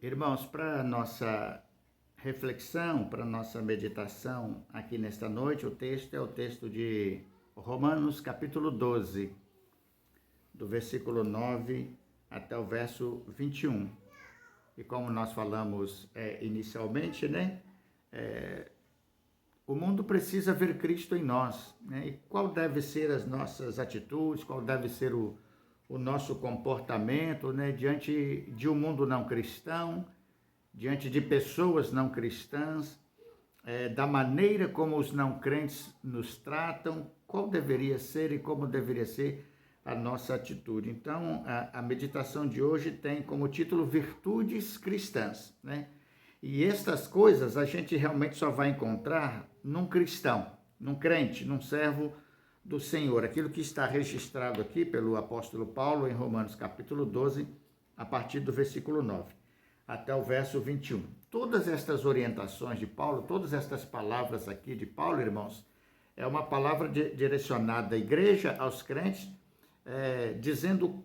Irmãos, para nossa reflexão, para nossa meditação aqui nesta noite, o texto é o texto de Romanos, capítulo 12, do versículo 9 até o verso 21. E como nós falamos inicialmente, né? O mundo precisa ver Cristo em nós, né? E qual deve ser as nossas atitudes, qual deve ser o nosso comportamento, né? Diante de um mundo não cristão, diante de pessoas não cristãs, da maneira como os não crentes nos tratam, qual deveria ser e como deveria ser a nossa atitude. Então, a meditação de hoje tem como título Virtudes Cristãs, né? E estas coisas a gente realmente só vai encontrar num cristão, num crente, num servo do Senhor. Aquilo que está registrado aqui pelo apóstolo Paulo em Romanos capítulo 12, a partir do versículo 9 até o verso 21. Todas estas orientações de Paulo, todas estas palavras aqui de Paulo, irmãos, é uma palavra direcionada à igreja, aos crentes, dizendo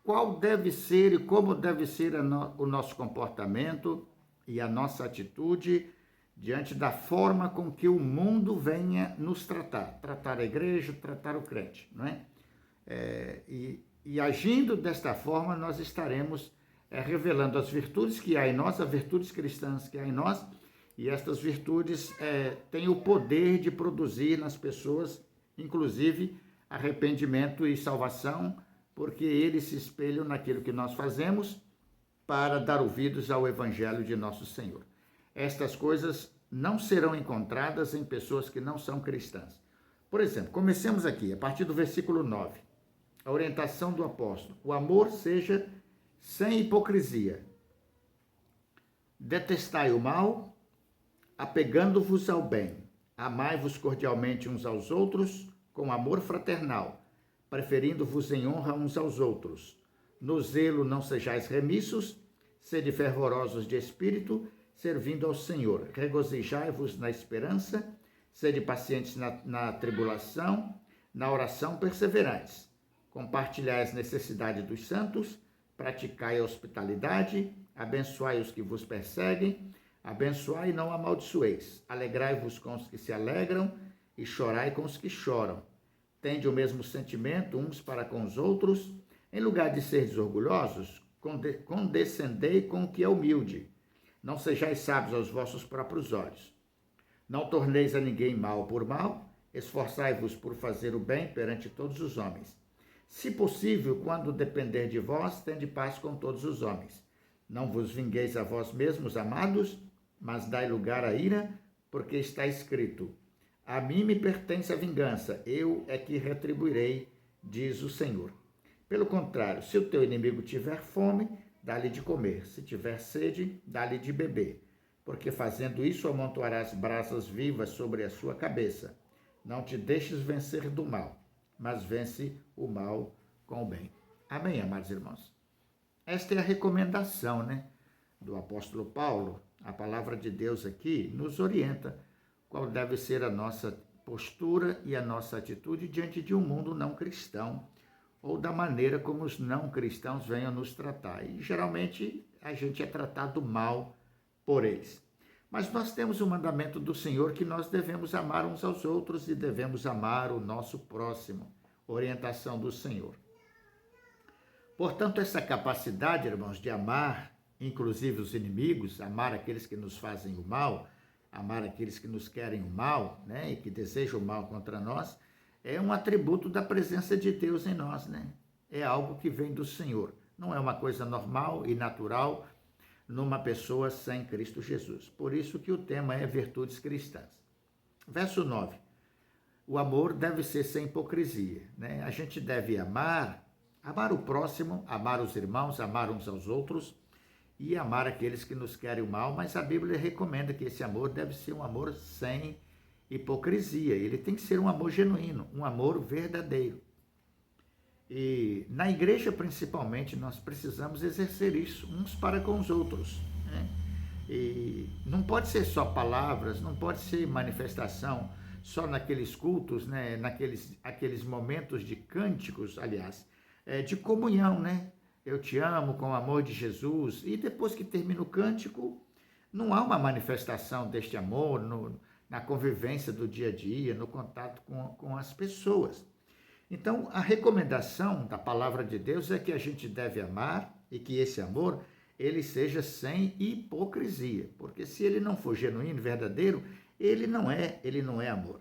qual deve ser e como deve ser o nosso comportamento e a nossa atitude diante da forma com que o mundo venha nos tratar a igreja, tratar o crente, não é? E agindo desta forma, nós estaremos revelando as virtudes que há em nós, as virtudes cristãs que há em nós, e estas virtudes têm o poder de produzir nas pessoas, inclusive, arrependimento e salvação, porque eles se espelham naquilo que nós fazemos para dar ouvidos ao Evangelho de nosso Senhor. Estas coisas não serão encontradas em pessoas que não são cristãs. Por exemplo, comecemos aqui, a partir do versículo 9, a orientação do apóstolo. O amor seja sem hipocrisia. Detestai o mal, apegando-vos ao bem. Amai-vos cordialmente uns aos outros, com amor fraternal, preferindo-vos em honra uns aos outros. No zelo não sejais remissos, sede fervorosos de espírito, servindo ao Senhor. Regozijai-vos na esperança, sede pacientes na tribulação, na oração perseverantes. Compartilhai as necessidades dos santos, praticai a hospitalidade, abençoai os que vos perseguem, abençoai e não amaldiçoeis. Alegrai-vos com os que se alegram e chorai com os que choram. Tende o mesmo sentimento uns para com os outros. Em lugar de seres orgulhosos, condescendei com o que é humilde. Não sejais sábios aos vossos próprios olhos. Não torneis a ninguém mal por mal, esforçai-vos por fazer o bem perante todos os homens. Se possível, quando depender de vós, tende paz com todos os homens. Não vos vingueis a vós mesmos, amados, mas dai lugar à ira, porque está escrito: a mim me pertence a vingança, eu é que retribuirei, diz o Senhor. Pelo contrário, se o teu inimigo tiver fome, dá-lhe de comer. Se tiver sede, dá-lhe de beber. Porque fazendo isso, amontoarás brasas vivas sobre a sua cabeça. Não te deixes vencer do mal, mas vence o mal com o bem. Amém, amados irmãos? Esta é a recomendação, né, do apóstolo Paulo. A palavra de Deus aqui nos orienta qual deve ser a nossa postura e a nossa atitude diante de um mundo não cristão, ou da maneira como os não cristãos venham nos tratar. E geralmente a gente é tratado mal por eles. Mas nós temos o mandamento do Senhor que nós devemos amar uns aos outros e devemos amar o nosso próximo. Orientação do Senhor. Portanto, essa capacidade, irmãos, de amar, inclusive os inimigos, amar aqueles que nos fazem o mal, amar aqueles que nos querem o mal, né, e que desejam o mal contra nós, é um atributo da presença de Deus em nós, né? É algo que vem do Senhor. Não é uma coisa normal e natural numa pessoa sem Cristo Jesus. Por isso que o tema é virtudes cristãs. Verso 9. O amor deve ser sem hipocrisia, né? A gente deve amar o próximo, amar os irmãos, amar uns aos outros e amar aqueles que nos querem o mal, mas a Bíblia recomenda que esse amor deve ser um amor sem hipocrisia. Ele tem que ser um amor genuíno, um amor verdadeiro. E na igreja, principalmente, nós precisamos exercer isso uns para com os outros, né? E não pode ser só palavras, não pode ser manifestação só naqueles cultos, né? Aqueles momentos de cânticos, aliás, de comunhão, né? eu te amo com o amor de Jesus, e depois que termina o cântico, não há uma manifestação deste amor na convivência do dia a dia, no contato com as pessoas. Então, a recomendação da palavra de Deus é que a gente deve amar e que esse amor ele seja sem hipocrisia, porque se ele não for genuíno, verdadeiro, ele não é amor.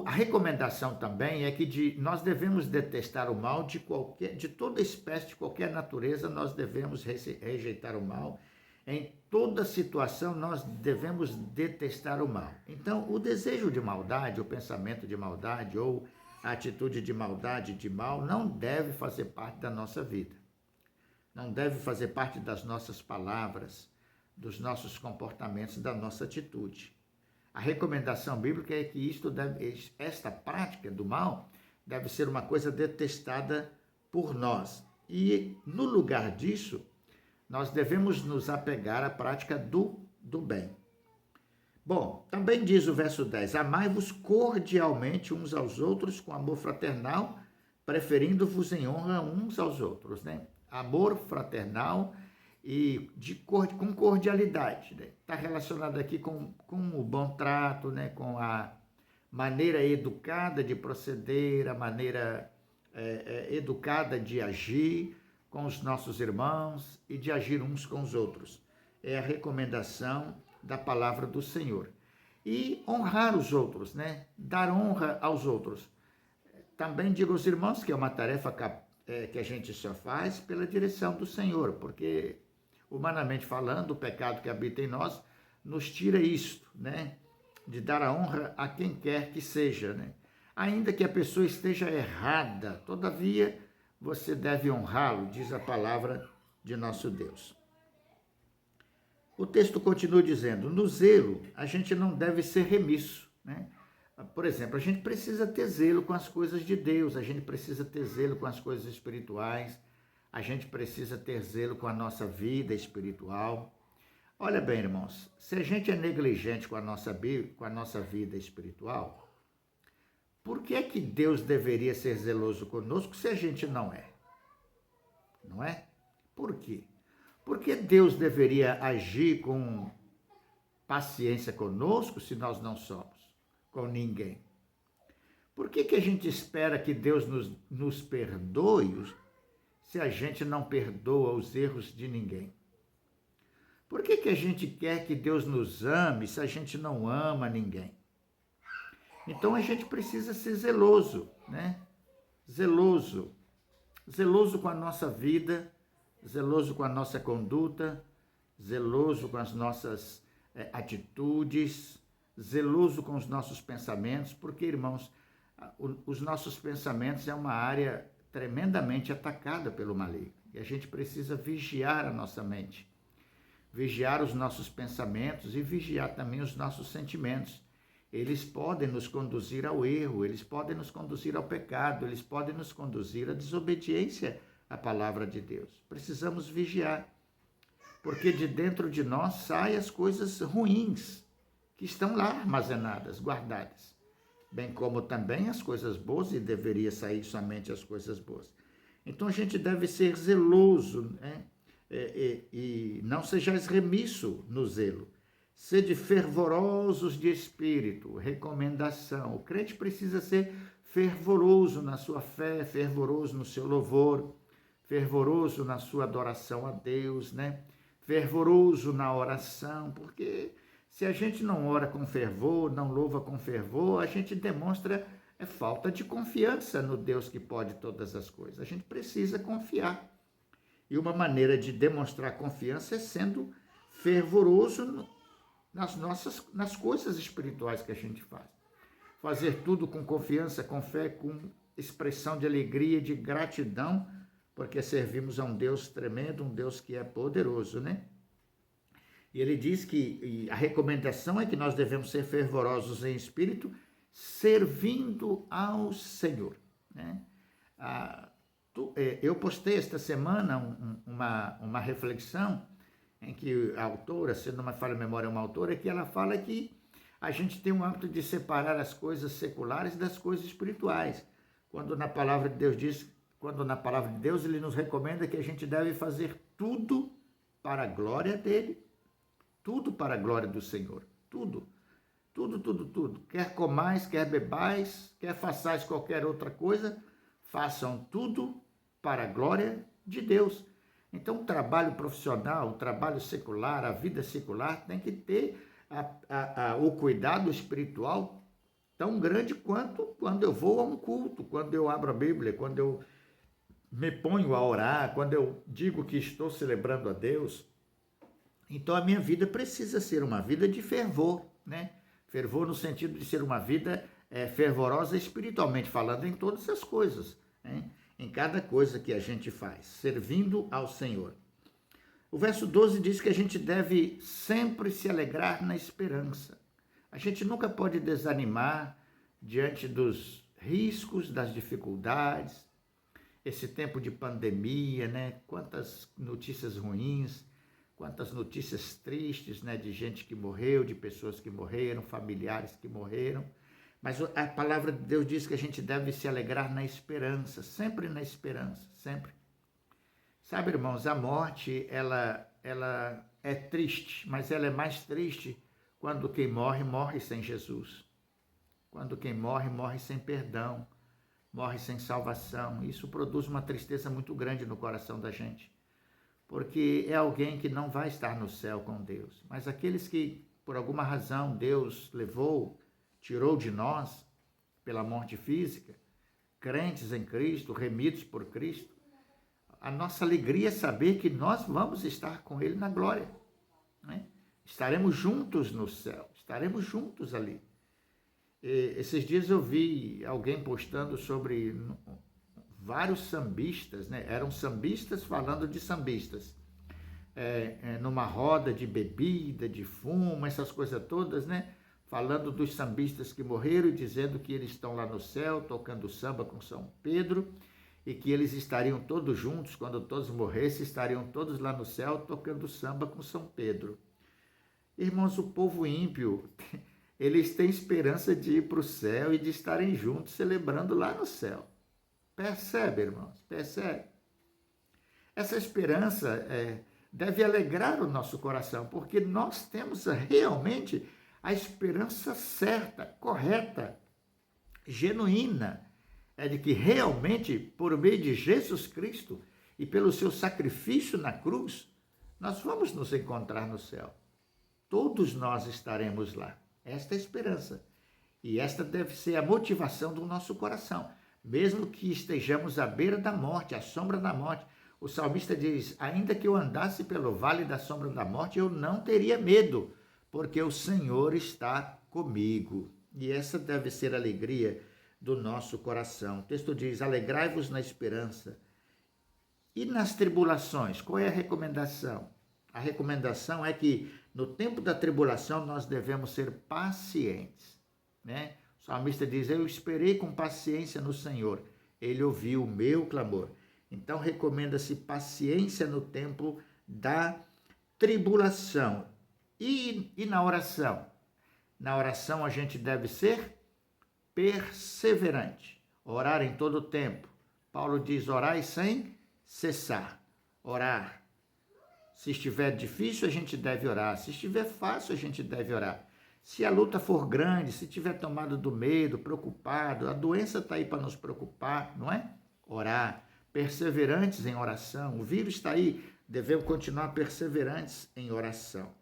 A recomendação também é que nós devemos detestar o mal de toda espécie, de qualquer natureza, nós devemos rejeitar o mal. Em toda situação, nós devemos detestar o mal. Então, o desejo de maldade, o pensamento de maldade ou a atitude de maldade, de mal, não deve fazer parte da nossa vida. Não deve fazer parte das nossas palavras, dos nossos comportamentos, da nossa atitude. A recomendação bíblica é que esta prática do mal deve ser uma coisa detestada por nós. E, no lugar disso, nós devemos nos apegar à prática do bem. Bom, também diz o verso 10, amai-vos cordialmente uns aos outros com amor fraternal, preferindo-vos em honra uns aos outros, né? Amor fraternal e com cordialidade, né? Está relacionado aqui com o bom trato, né? Com a maneira educada de proceder, a maneira educada de agir com os nossos irmãos e de agir uns com os outros. É a recomendação da palavra do Senhor. E honrar os outros, né? Dar honra aos outros. Também digo aos irmãos que é uma tarefa que a gente só faz pela direção do Senhor, porque, humanamente falando, o pecado que habita em nós nos tira isto, né? De dar a honra a quem quer que seja, né? Ainda que a pessoa esteja errada, todavia você deve honrá-lo, diz a palavra de nosso Deus. O texto continua dizendo, no zelo, a gente não deve ser remisso, né? Por exemplo, a gente precisa ter zelo com as coisas de Deus, a gente precisa ter zelo com as coisas espirituais, a gente precisa ter zelo com a nossa vida espiritual. Olha bem, irmãos, se a gente é negligente com a nossa vida espiritual, por que é que Deus deveria ser zeloso conosco se a gente não é? Não é? Por quê? Porque Deus deveria agir com paciência conosco se nós não somos, com ninguém? Por que a gente espera que Deus nos perdoe se a gente não perdoa os erros de ninguém? Por que a gente quer que Deus nos ame se a gente não ama ninguém? Então a gente precisa ser zeloso, né? Zeloso com a nossa vida, zeloso com a nossa conduta, zeloso com as nossas atitudes, zeloso com os nossos pensamentos, porque, irmãos, os nossos pensamentos é uma área tremendamente atacada pelo maligno. E a gente precisa vigiar a nossa mente, vigiar os nossos pensamentos e vigiar também os nossos sentimentos. Eles podem nos conduzir ao erro, eles podem nos conduzir ao pecado, eles podem nos conduzir à desobediência à palavra de Deus. Precisamos vigiar, porque de dentro de nós saem as coisas ruins que estão lá armazenadas, guardadas, bem como também as coisas boas, e deveria sair somente as coisas boas. Então a gente deve ser zeloso, né? E não sejais remisso no zelo. Sede fervorosos de espírito, recomendação. O crente precisa ser fervoroso na sua fé, fervoroso no seu louvor, fervoroso na sua adoração a Deus, né? Fervoroso na oração, porque se a gente não ora com fervor, não louva com fervor, a gente demonstra falta de confiança no Deus que pode todas as coisas. A gente precisa confiar. E uma maneira de demonstrar confiança é sendo fervoroso nas coisas espirituais que a gente faz. Fazer tudo com confiança, com fé, com expressão de alegria e de gratidão, porque servimos a um Deus tremendo, um Deus que é poderoso, né? E ele diz que a recomendação é que nós devemos ser fervorosos em espírito, servindo ao Senhor, né? Eu postei esta semana uma reflexão em que a autora, se não me falha a memória, é uma autora, que ela fala que a gente tem um hábito de separar as coisas seculares das coisas espirituais. Quando na palavra de Deus diz, quando na palavra de Deus ele nos recomenda que a gente deve fazer tudo para a glória dele, tudo para a glória do Senhor, tudo. Tudo, tudo, tudo. Quer comais, quer bebais, quer façais qualquer outra coisa, façam tudo para a glória de Deus. Então, o trabalho profissional, o trabalho secular, a vida secular tem que ter o cuidado espiritual tão grande quanto quando eu vou a um culto, quando eu abro a Bíblia, quando eu me ponho a orar, quando eu digo que estou celebrando a Deus. Então, a minha vida precisa ser uma vida de fervor, né? Fervor no sentido de ser uma vida fervorosa espiritualmente falando, em todas as coisas, né? Em cada coisa que a gente faz, servindo ao Senhor. O verso 12 diz que a gente deve sempre se alegrar na esperança. A gente nunca pode desanimar diante dos riscos, das dificuldades, esse tempo de pandemia, né? Quantas notícias ruins, quantas notícias tristes, né? De gente que morreu, de pessoas que morreram, familiares que morreram. Mas a palavra de Deus diz que a gente deve se alegrar na esperança, sempre na esperança, sempre. Sabe, irmãos, a morte, ela é triste, mas ela é mais triste quando quem morre, morre sem Jesus. Quando quem morre, morre sem perdão, morre sem salvação. Isso produz uma tristeza muito grande no coração da gente, porque é alguém que não vai estar no céu com Deus. Mas aqueles que, por alguma razão, Deus levou, tirou de nós pela morte física, crentes em Cristo, remidos por Cristo, a nossa alegria é saber que nós vamos estar com Ele na glória, né? Estaremos juntos no céu, estaremos juntos ali. Esses dias eu vi alguém postando sobre vários sambistas, né? Eram sambistas falando de sambistas, numa roda de bebida, de fumo, essas coisas todas, né? Falando dos sambistas que morreram e dizendo que eles estão lá no céu tocando samba com São Pedro e que eles estariam todos juntos, quando todos morressem, estariam todos lá no céu tocando samba com São Pedro. Irmãos, o povo ímpio, eles têm esperança de ir para o céu e de estarem juntos celebrando lá no céu. Percebe, irmãos? Percebe? Essa esperança deve alegrar o nosso coração, porque nós temos realmente a esperança certa, correta, genuína, de que realmente, por meio de Jesus Cristo e pelo seu sacrifício na cruz, nós vamos nos encontrar no céu. Todos nós estaremos lá. Esta é a esperança. E esta deve ser a motivação do nosso coração. Mesmo que estejamos à beira da morte, à sombra da morte. O salmista diz, ainda que eu andasse pelo vale da sombra da morte, eu não teria medo, porque o Senhor está comigo. E essa deve ser a alegria do nosso coração. O texto diz, alegrai-vos na esperança. E nas tribulações, qual é a recomendação? A recomendação é que no tempo da tribulação nós devemos ser pacientes, né? O salmista diz, eu esperei com paciência no Senhor, Ele ouviu o meu clamor. Então recomenda-se paciência no tempo da tribulação. E na oração? Na oração a gente deve ser perseverante, orar em todo o tempo. Paulo diz, orai sem cessar, orar. Se estiver difícil, a gente deve orar. Se estiver fácil, a gente deve orar. Se a luta for grande, se tiver tomado do medo, preocupado, a doença está aí para nos preocupar, não é? Orar, perseverantes em oração. O vírus está aí, devemos continuar perseverantes em oração.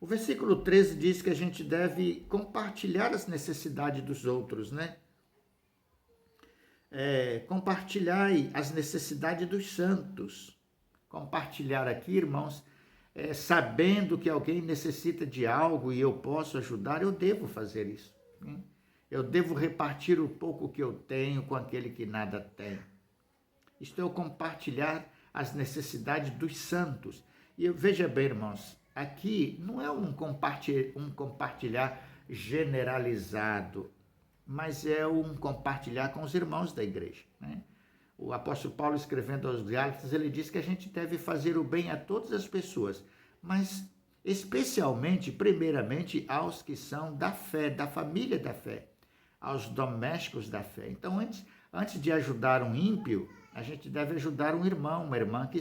O versículo 13 diz que a gente deve compartilhar as necessidades dos outros, né? Compartilhar as necessidades dos santos. Compartilhar aqui, irmãos, sabendo que alguém necessita de algo e eu posso ajudar, eu devo fazer isso, né? Eu devo repartir o pouco que eu tenho com aquele que nada tem. Isto é o compartilhar as necessidades dos santos. E veja bem, irmãos, aqui não é um compartilhar generalizado, mas é um compartilhar com os irmãos da igreja, né? O apóstolo Paulo, escrevendo aos Gálatas, ele diz que a gente deve fazer o bem a todas as pessoas, mas especialmente, primeiramente, aos que são da fé, da família da fé, aos domésticos da fé. Então, antes, Antes de ajudar um ímpio, a gente deve ajudar um irmão, uma irmã que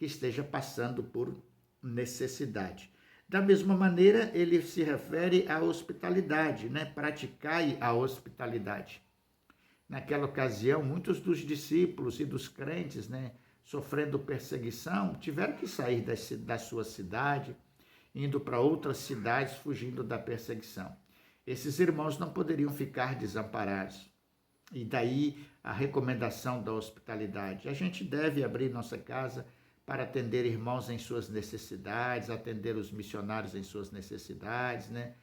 esteja passando por necessidade. Da mesma maneira, ele se refere à hospitalidade, né? Praticai a hospitalidade. Naquela ocasião, muitos dos discípulos e dos crentes, né, sofrendo perseguição, tiveram que sair da sua cidade, indo para outras cidades, fugindo da perseguição. Esses irmãos não poderiam ficar desamparados. E daí a recomendação da hospitalidade. A gente deve abrir nossa casa para atender irmãos em suas necessidades, atender os missionários em suas necessidades, né?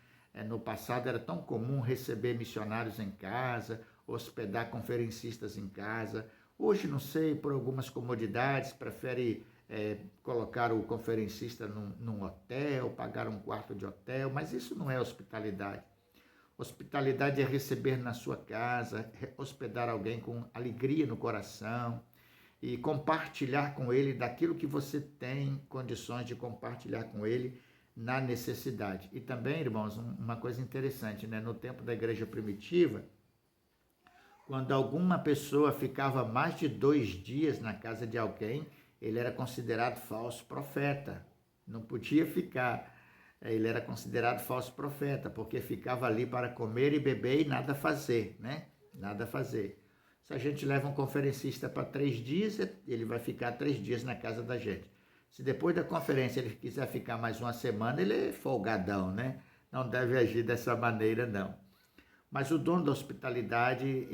No passado era tão comum receber missionários em casa, hospedar conferencistas em casa. Hoje, não sei, por algumas comodidades, prefere colocar o conferencista num hotel, pagar um quarto de hotel, mas isso não é hospitalidade. Hospitalidade é receber na sua casa, hospedar alguém com alegria no coração e compartilhar com ele daquilo que você tem condições de compartilhar com ele na necessidade. E também, irmãos, uma coisa interessante, né? No tempo da igreja primitiva, quando alguma pessoa ficava mais de 2 dias na casa de alguém, ele era considerado falso profeta. Não podia ficar. Ele era considerado falso profeta, porque ficava ali para comer e beber e nada fazer, né? Nada fazer. Se a gente leva um conferencista para 3 dias, ele vai ficar 3 dias na casa da gente. Se depois da conferência ele quiser ficar mais uma semana, ele é folgadão, né? Não deve agir dessa maneira, não. Mas o dom da hospitalidade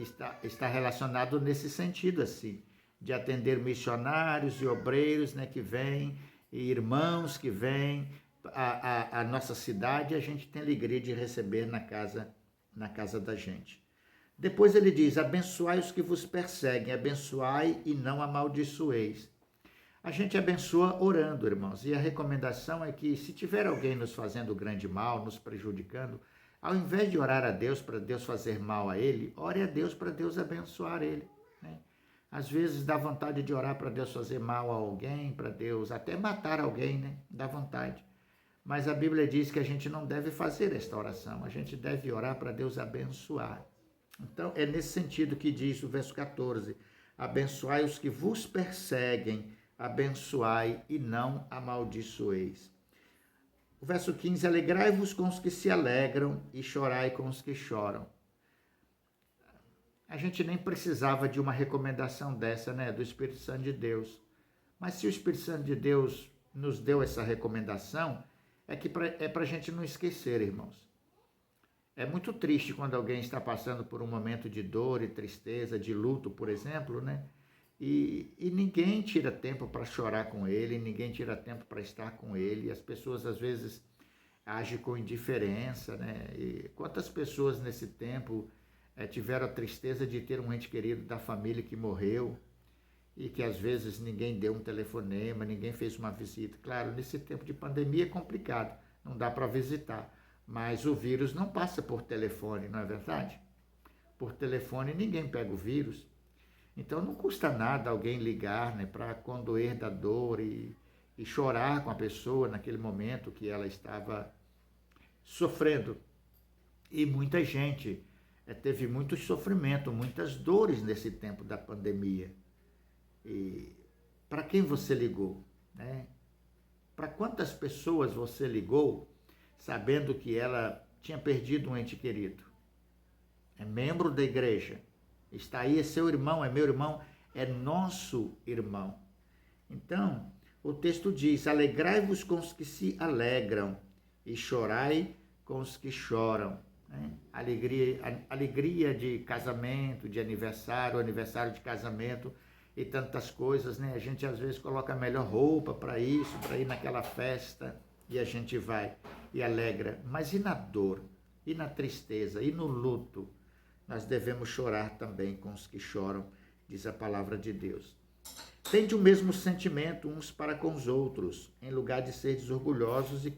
está relacionado nesse sentido, assim, de atender missionários e obreiros, né, que vêm, e irmãos que vêm à nossa cidade, a gente tem alegria de receber na casa da gente. Depois ele diz, abençoai os que vos perseguem, abençoai e não amaldiçoeis. A gente abençoa orando, irmãos, e a recomendação é que se tiver alguém nos fazendo grande mal, nos prejudicando, ao invés de orar a Deus para Deus fazer mal a ele, ore a Deus para Deus abençoar ele, né? Às vezes dá vontade de orar para Deus fazer mal a alguém, para Deus até matar alguém, né? Dá vontade. Mas a Bíblia diz que a gente não deve fazer esta oração, a gente deve orar para Deus abençoar. Então, é nesse sentido que diz o verso 14, abençoai os que vos perseguem, abençoai e não amaldiçoeis. O verso 15, alegrai-vos com os que se alegram e chorai com os que choram. A gente nem precisava de uma recomendação dessa, né, do Espírito Santo de Deus. Mas se o Espírito Santo de Deus nos deu essa recomendação, é para a gente não esquecer, irmãos. É muito triste quando alguém está passando por um momento de dor e tristeza, de luto, por exemplo, né? E ninguém tira tempo para chorar com ele, ninguém tira tempo para estar com ele. As pessoas, às vezes, agem com indiferença, né? E quantas pessoas nesse tempo tiveram a tristeza de ter um ente querido da família que morreu e que, às vezes, ninguém deu um telefonema, ninguém fez uma visita. Claro, nesse tempo de pandemia é complicado, não dá para visitar. Mas o vírus não passa por telefone, não é verdade? Por telefone ninguém pega o vírus. Então não custa nada alguém ligar, né, para condoer da dor e chorar com a pessoa naquele momento que ela estava sofrendo. E muita gente teve muito sofrimento, muitas dores nesse tempo da pandemia. E para quem você ligou, né? Para quantas pessoas você ligou sabendo que ela tinha perdido um ente querido? É membro da igreja. Está aí, é seu irmão, é meu irmão, é nosso irmão. Então, o texto diz, alegrai-vos com os que se alegram e chorai com os que choram. Né? Alegria de casamento, de aniversário de casamento e tantas coisas, né? A gente às vezes coloca a melhor roupa para isso, para ir naquela festa e a gente vai e alegra. Mas e na dor, e na tristeza, e no luto? Nós devemos chorar também com os que choram, diz a palavra de Deus. Tende o mesmo sentimento uns para com os outros, em lugar de seres orgulhosos e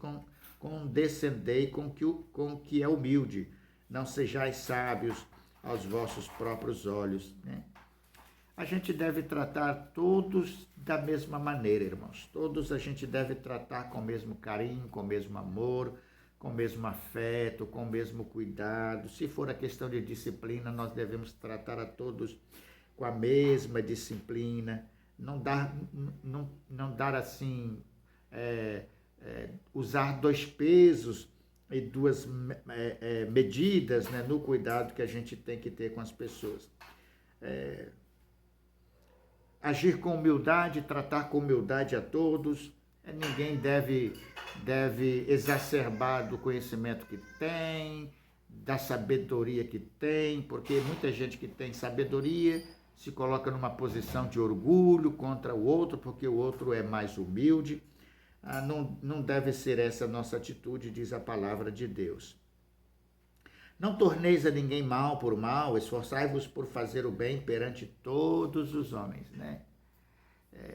condescendei com o que é humilde. Não sejais sábios aos vossos próprios olhos. Né? A gente deve tratar todos da mesma maneira, irmãos. Todos a gente deve tratar com o mesmo carinho, com o mesmo amor, com o mesmo afeto, com o mesmo cuidado. Se for a questão de disciplina, nós devemos tratar a todos com a mesma disciplina, não dar assim, usar dois pesos e duas medidas, né, no cuidado que a gente tem que ter com as pessoas. Agir com humildade, tratar com humildade a todos. Ninguém deve exacerbar do conhecimento que tem, da sabedoria que tem, porque muita gente que tem sabedoria se coloca numa posição de orgulho contra o outro, porque o outro é mais humilde. Não deve ser essa a nossa atitude, diz a palavra de Deus. Não torneis a ninguém mal por mal, esforçai-vos por fazer o bem perante todos os homens, né?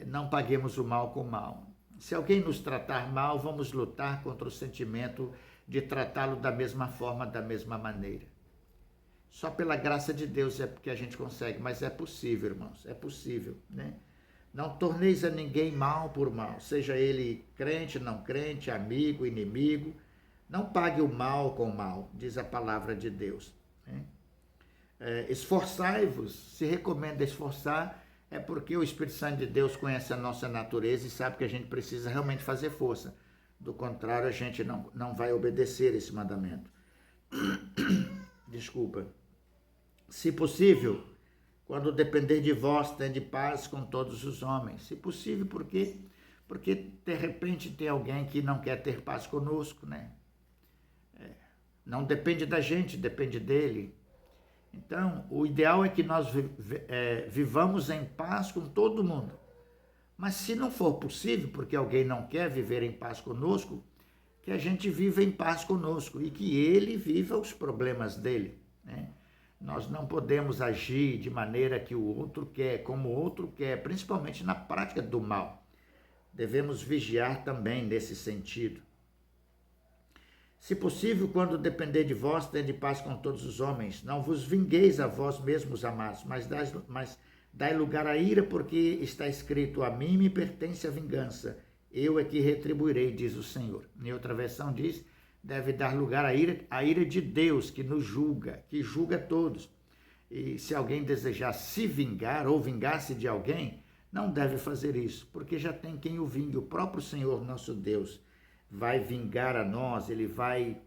Não paguemos o mal com o mal. Se alguém nos tratar mal, vamos lutar contra o sentimento de tratá-lo da mesma forma, da mesma maneira. Só pela graça de Deus é que a gente consegue, mas é possível, irmãos, é possível, né? Não torneis a ninguém mal por mal, seja ele crente, não crente, amigo, inimigo. Não pague o mal com o mal, diz a palavra de Deus, né? Esforçai-vos, se recomenda esforçar, é porque o Espírito Santo de Deus conhece a nossa natureza e sabe que a gente precisa realmente fazer força. Do contrário, a gente não vai obedecer esse mandamento. Desculpa. Se possível, quando depender de vós, tende paz com todos os homens. Se possível, por quê? Porque de repente tem alguém que não quer ter paz conosco, né? Não depende da gente, depende dele. Então, o ideal é que nós vivamos em paz com todo mundo. Mas se não for possível, porque alguém não quer viver em paz conosco, que a gente viva em paz conosco e que ele viva os problemas dele, né? Nós não podemos agir de maneira que o outro quer, como o outro quer, principalmente na prática do mal. Devemos vigiar também nesse sentido. Se possível, quando depender de vós, tende paz com todos os homens. Não vos vingueis a vós mesmos, amados, mas dai lugar à ira, porque está escrito: a mim me pertence a vingança, eu é que retribuirei, diz o Senhor. Em outra versão diz: deve dar lugar à ira de Deus, que nos julga, que julga todos. E se alguém desejar se vingar ou vingar-se de alguém, não deve fazer isso, porque já tem quem o vingue, o próprio Senhor nosso Deus vai vingar a nós, ele vai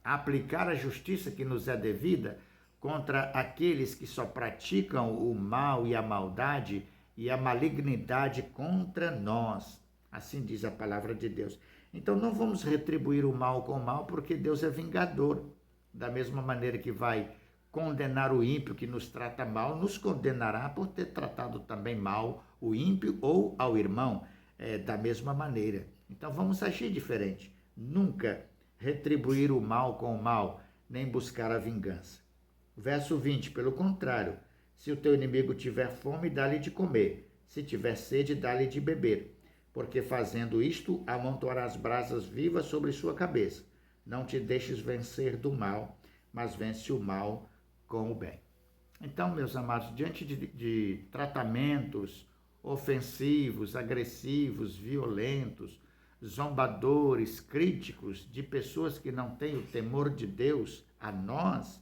aplicar a justiça que nos é devida contra aqueles que só praticam o mal e a maldade e a malignidade contra nós. Assim diz a palavra de Deus. Então não vamos retribuir o mal com o mal, porque Deus é vingador. Da mesma maneira que vai condenar o ímpio que nos trata mal, nos condenará por ter tratado também mal o ímpio ou ao irmão, da mesma maneira. Então vamos agir diferente. Nunca retribuir o mal com o mal, nem buscar a vingança. Verso 20, pelo contrário, se o teu inimigo tiver fome, dá-lhe de comer. Se tiver sede, dá-lhe de beber. Porque fazendo isto, amontoarás brasas vivas sobre sua cabeça. Não te deixes vencer do mal, mas vence o mal com o bem. Então, meus amados, diante de tratamentos ofensivos, agressivos, violentos, zombadores, críticos, de pessoas que não têm o temor de Deus a nós,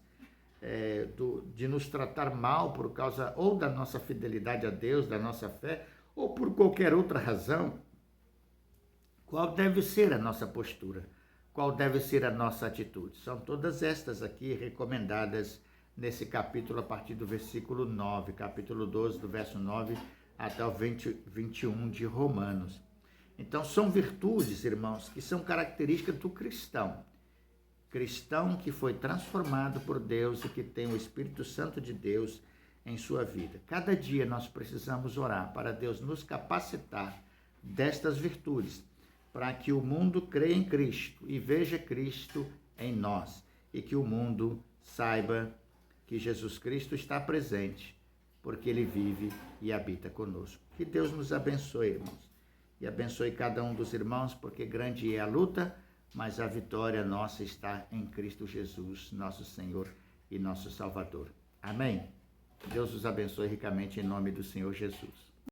de nos tratar mal por causa ou da nossa fidelidade a Deus, da nossa fé, ou por qualquer outra razão, qual deve ser a nossa postura? Qual deve ser a nossa atitude? São todas estas aqui recomendadas nesse capítulo a partir do versículo 9, capítulo 12, do verso 9 até o 21 de Romanos. Então, são virtudes, irmãos, que são características do cristão. Cristão que foi transformado por Deus e que tem o Espírito Santo de Deus em sua vida. Cada dia nós precisamos orar para Deus nos capacitar destas virtudes, para que o mundo creia em Cristo e veja Cristo em nós, e que o mundo saiba que Jesus Cristo está presente, porque Ele vive e habita conosco. Que Deus nos abençoe, irmãos, e abençoe cada um dos irmãos, porque grande é a luta, mas a vitória nossa está em Cristo Jesus, nosso Senhor e nosso Salvador. Amém? Deus os abençoe ricamente em nome do Senhor Jesus.